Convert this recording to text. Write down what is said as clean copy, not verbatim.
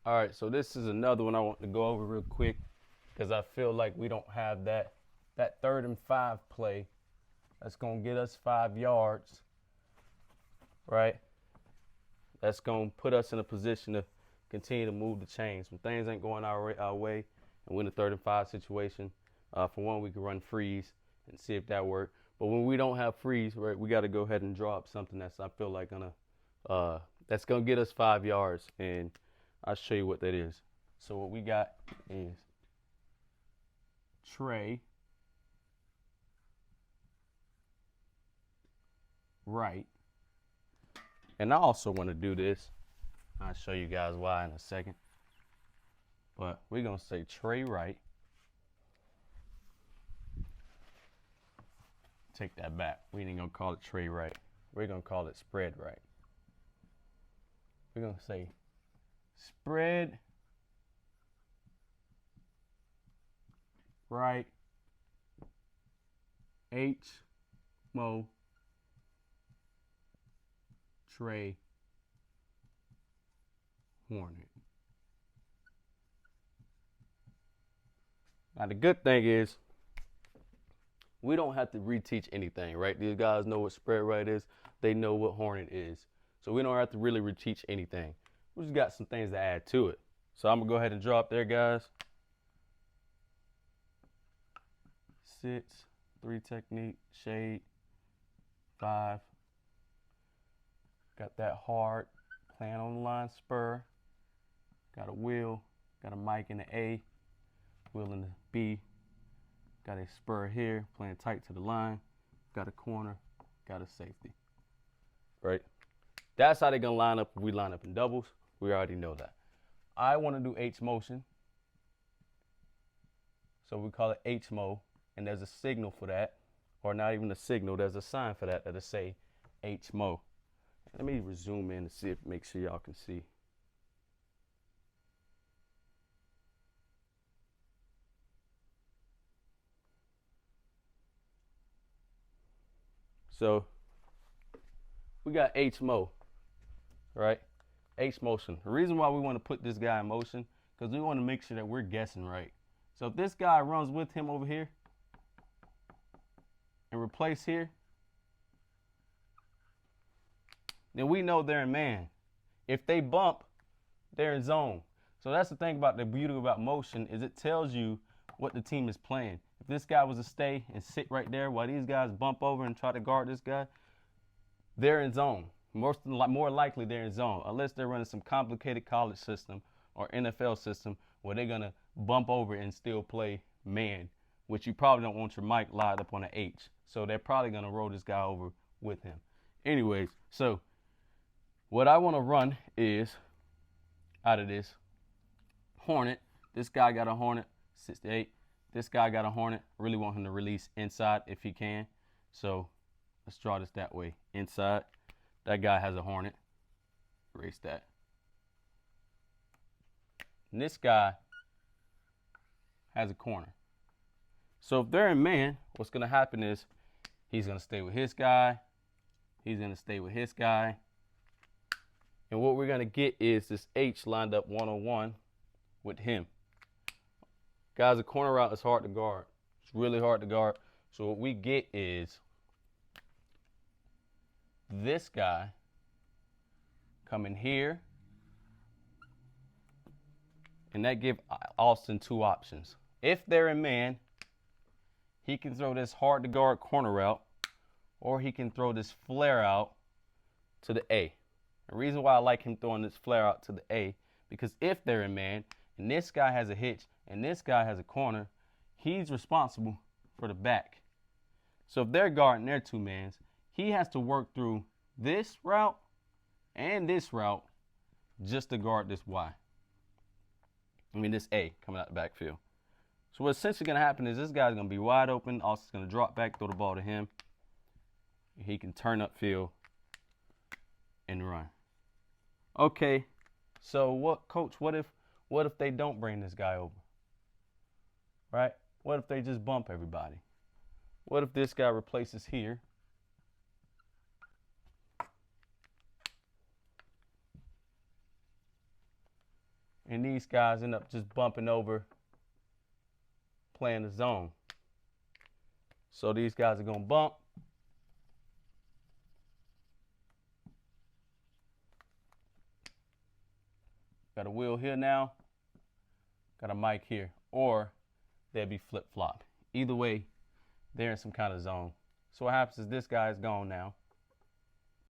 All right, so this is another one I want to go over real quick because I feel like we don't have that 3rd and 5 play that's going to get us 5 yards, right? That's going to put us in a position to continue to move the chains. When things ain't going our way and we're in a 3rd and 5 situation, for one, we can run freeze and see if that works. But when we don't have freeze, right, we got to go ahead and draw up something that's, I feel like, that's gonna get us 5 yards, and I'll show you what that is. So what we got is Trey right, and I also want to do this. I'll show you guys why in a second. But we're gonna say Trey right. Take that back. We ain't gonna call it Trey right. We're gonna call it spread right. We're gonna say spread right Mo Trey Hornet. Now the good thing is we don't have to reteach anything, right? These guys know what spread right is. They know what Hornet is. So we don't have to really reteach anything. We just got some things to add to it. So I'm gonna go ahead and draw up there, guys. Sits, 3 technique, shade, 5. Got that hard, playing on the line spur. Got a wheel, got a mic in the A, wheel in the B. Got a spur here, playing tight to the line. Got a corner, got a safety. Right? That's how they're gonna line up if we line up in doubles. We already know that. I want to do H motion. So we call it H mo, and there's a signal for that. Or not even a signal, there's a sign for that that'll say H mo. Let me zoom in to see if make sure y'all can see. So we got H mo, right? H motion. The reason why we want to put this guy in motion, because we want to make sure that we're guessing right. So if this guy runs with him over here and replace here, then we know they're in man. If they bump, they're in zone. So that's the thing about the beauty about motion is it tells you what the team is playing. If this guy was to stay and sit right there while these guys bump over and try to guard this guy, they're in zone. More likely they're in zone, unless they're running some complicated college system or NFL system where they're going to bump over and still play man, which you probably don't want your mic lined up on an H. So they're probably going to roll this guy over with him. Anyways, so what I want to run is out of this Hornet. This guy got a Hornet, 68. This guy got a Hornet. Really want him to release inside if he can. So let's draw this that way. Inside. That guy has a Hornet. Erase that. And this guy has a corner. So if they're in man, what's going to happen is he's going to stay with his guy. He's going to stay with his guy. And what we're going to get is this H lined up one-on-one with him. Guys, a corner route is hard to guard. It's really hard to guard. So what we get is this guy coming here. And that gives Austin 2 options. If they're in man, he can throw this hard to guard corner route, or he can throw this flare out to the A. The reason why I like him throwing this flare out to the A, because if they're in man, and this guy has a hitch, and this guy has a corner, he's responsible for the back. So if they're guarding their 2 mans, he has to work through this route and this route just to guard this Y. This A coming out the backfield. So what's essentially going to happen is this guy's going to be wide open. Austin's going to drop back, throw the ball to him. He can turn upfield and run. Okay, so what, coach, what if they don't bring this guy over? Right? What if they just bump everybody? What if this guy replaces here? And these guys end up just bumping over, playing the zone. So these guys are going to bump. Got a wheel here now. Got a mic here. Or they'll be flip-flop. Either way, they're in some kind of zone. So what happens is this guy is gone now.